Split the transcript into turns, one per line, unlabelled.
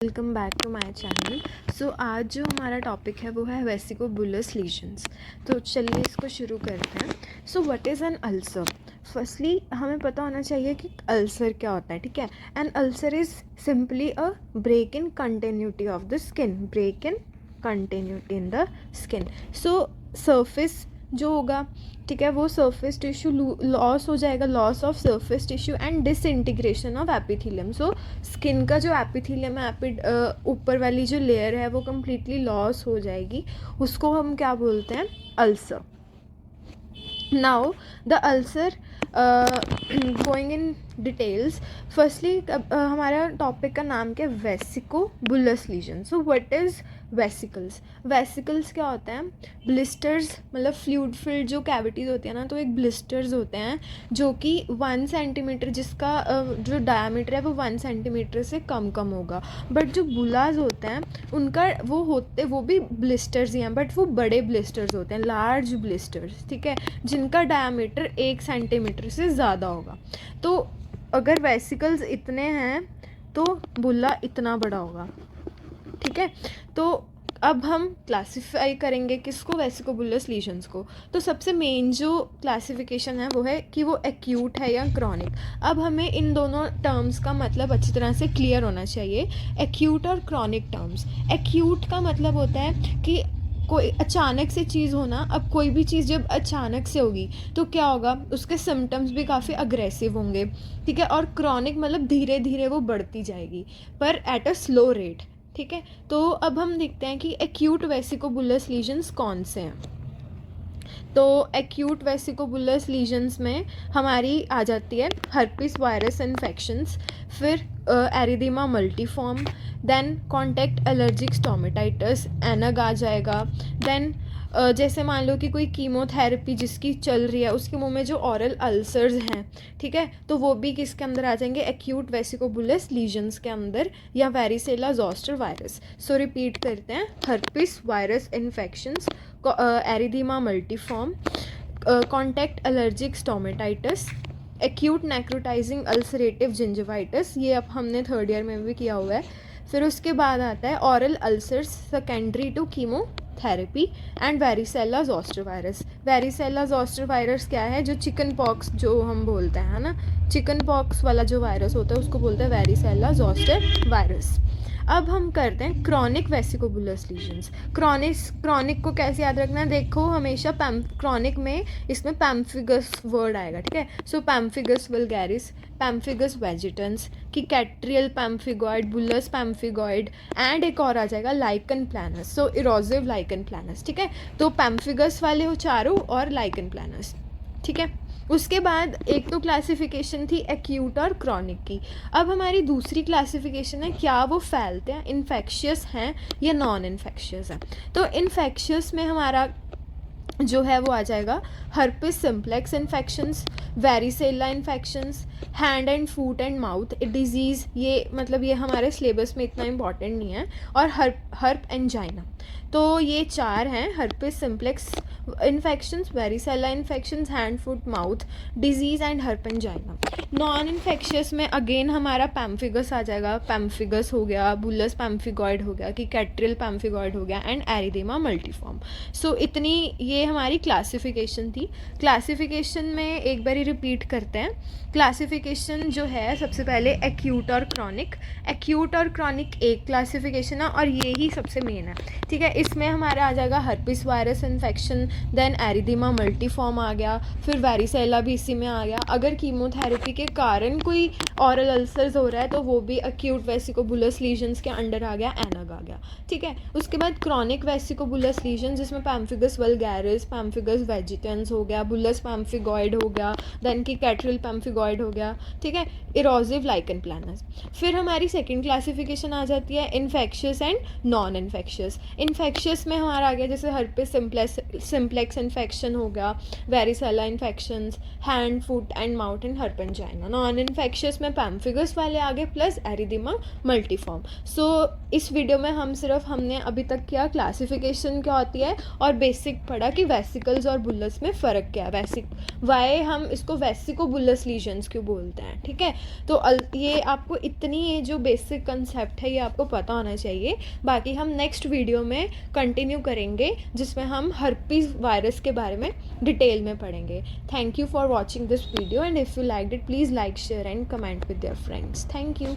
Welcome back to my channel. So आज जो हमारा टॉपिक है वो है वेसिकोबुलस लीजन्स। तो चलिए इसको शुरू करते हैं। सो what is an ulcer? Firstly हमें पता होना चाहिए कि अल्सर क्या होता है, ठीक है। An ulcer is simply a break in continuity of the skin, break in continuity in the skin. So surface जो होगा, ठीक है, वो सरफेस टिश्यू लॉस हो जाएगा, loss of surface tissue and disintegration of epithelium. So skin का जो epithelium है, ऊपर वाली जो लेयर है वो कम्प्लीटली लॉस हो जाएगी, उसको हम क्या बोलते हैं? Ulcer. Now the ulcer going in details. Firstly हमारा टॉपिक का नाम क्या है? Vesiculobullous lesion. So what is vesicles? Vesicles क्या होते हैं? ब्लिस्टर्स, मतलब फ्लूइड फिल्ड जो कैविटीज़ होती है ना, तो एक ब्लिस्टर्स होते हैं जो कि 1 सेंटीमीटर, जिसका जो डायमीटर है वो 1 सेंटीमीटर से कम होगा। बट जो बुलाज होते हैं उनका वो भी ब्लिस्टर्स ही हैं, बट वो बड़े ब्लिस्टर्स होते हैं, लार्ज ब्लिस्टर्स, ठीक है, जिनका डायमीटर 1 सेंटीमीटर से ज़्यादा होगा। तो अगर वेसिकल्स इतने हैं तो बुल्ला इतना बड़ा होगा, ठीक है। तो अब हम क्लासिफाई करेंगे किसको? वेसिकोबुलस लीजन्स को। तो सबसे मेन जो क्लासिफिकेशन है वो है कि वो एक्यूट है या क्रॉनिक। अब हमें इन दोनों टर्म्स का मतलब अच्छी तरह से क्लियर होना चाहिए, एक्यूट और क्रॉनिक टर्म्स। एक्यूट का मतलब होता है कि कोई अचानक से चीज़ होना। अब कोई भी चीज़ जब अचानक से होगी तो क्या होगा? उसके सिम्टम्स भी काफ़ी अग्रेसिव होंगे, ठीक है। और क्रॉनिक मतलब धीरे धीरे वो बढ़ती जाएगी, पर एट अ स्लो रेट, ठीक है। तो अब हम देखते हैं कि एक्यूट वेसिकोबुलस लीजन्स कौन से हैं। तो एक्यूट वेसिकोबुलस लीजन्स में हमारी आ जाती है हर्पिस वायरस इन्फेक्शंस, फिर erythema multiforme, then contact allergic stomatitis, ANUG आ जाएगा। देन जैसे मान लो कि कोई कीमोथेरेपी जिसकी चल रही है, उसके मुंह में जो ऑरल अल्सर्स हैं, ठीक है, तो वो भी किसके अंदर आ जाएंगे? एक्यूट वेसिकोबुलस लीजन्स के अंदर, या varicella zoster virus. So repeat करते हैं, herpes virus infections, erythema multiforme, contact allergic stomatitis, acute necrotizing ulcerative gingivitis, ये अब हमने थर्ड ईयर में भी किया हुआ है। फिर उसके बाद आता है oral ulcers secondary to chemotherapy and varicella zoster virus. Varicella zoster virus क्या है? जो चिकन पॉक्स जो हम बोलते हैं ना, चिकन पॉक्स वाला जो वायरस होता है उसको बोलते हैं वेरिसेला जोस्टर वायरस। अब हम करते हैं क्रॉनिक वेसिकोबुलस लीजन्स। क्रॉनिक को कैसे याद रखना है? देखो हमेशा क्रॉनिक में इसमें पैम्फिगस वर्ड आएगा, ठीक है। So pemphigus vulgaris, pemphigus vegetans, cicatricial pemphigoid, bullous pemphigoid, and एक और आ जाएगा लाइकन प्लानस। सो इरोजिव लाइकन प्लानस, ठीक है। तो पैम्फिगस वाले हो चारों और लाइकन प्लानस, ठीक है। उसके बाद एक तो क्लासिफिकेशन थी एक्यूट और क्रॉनिक की। अब हमारी दूसरी क्लासिफिकेशन है क्या वो फैलते हैं, इन्फेक्शियस हैं या नॉन इन्फेक्शियस हैं। तो इन्फेक्शियस में हमारा जो है वो आ जाएगा herpes simplex infections, varicella infections, hand and foot and mouth disease, ये मतलब ये हमारे सिलेबस में इतना इम्पॉर्टेंट नहीं है, और हर्प एंजाइना। तो ये चार हैं, herpes simplex infections, varicella infections, hand foot mouth disease and herpangina. Non infectious में अगेन हमारा पैम्फिगस आ जाएगा, पैम्फिगस हो गया, बुलस पैम्फिगॉइड हो गया, किकैट्रियल पैम्फिगॉइड हो गया, एंड एरिदीमा मल्टीफॉर्म। सो इतनी ये हमारी क्लासिफिकेशन थी। क्लासिफिकेशन में एक बारी रिपीट करते हैं। क्लासिफिकेशन जो है सबसे पहले एक्यूट और क्रॉनिक। एक्यूट और क्रॉनिक एक क्लासिफिकेशन है और ये ही सबसे मेन है, ठीक है। इसमें हमारा आ जाएगा herpes virus infection, then erythema multiforme आ गया, फिर वेरिसेला भी इसी में आ गया। अगर कीमोथेरेपी के कारण कोई ऑरल अल्सर्स हो रहा है तो वो भी एक्यूट वेसिकोबुलस लीजन्स के अंडर आ गया, एनग आ गया, ठीक है। उसके बाद क्रॉनिक वेसिकोबुलस लीजन जिसमें पैम्फिगस वल्गैरिस, पैम्फिगस वेजिटेंस हो गया, बुलस पैम्फिगॉइड हो गया, देन की कैट्रियल पैम्फिगॉइड हो गया, ठीक है, इरोजिव लाइकन प्लानस। फिर हमारी सेकंड क्लासिफिकेशन आ जाती है infectious and non infectious. Infectious में हमारा आ गया जैसे हर्पिस सिम्प्लेक्स इन्फेक्शन हो गया, varicella infections, hand foot and mouth and herpangina. Non infectious में पैम्फिगस वाले आ गए प्लस एरिथेमा मल्टीफॉर्म। सो इस वीडियो में हमने अभी तक किया क्लासिफिकेशन क्या होती है और बेसिक पढ़ा कि वेसिकल्स और बुलस में फ़र्क क्या है, वाई हम इसको वेसिकोबुलस लीजन्स क्यों बोलते हैं, ठीक है। तो ये आपको इतनी ये जो बेसिक कंसेप्ट है ये आपको पता होना चाहिए। बाकी हम नेक्स्ट वीडियो में कंटिन्यू करेंगे जिसमें हम हर्पीज वायरस के बारे में डिटेल में पढ़ेंगे। Thank you for watching this video and if you liked it please like share and comment with your friends. Thank you.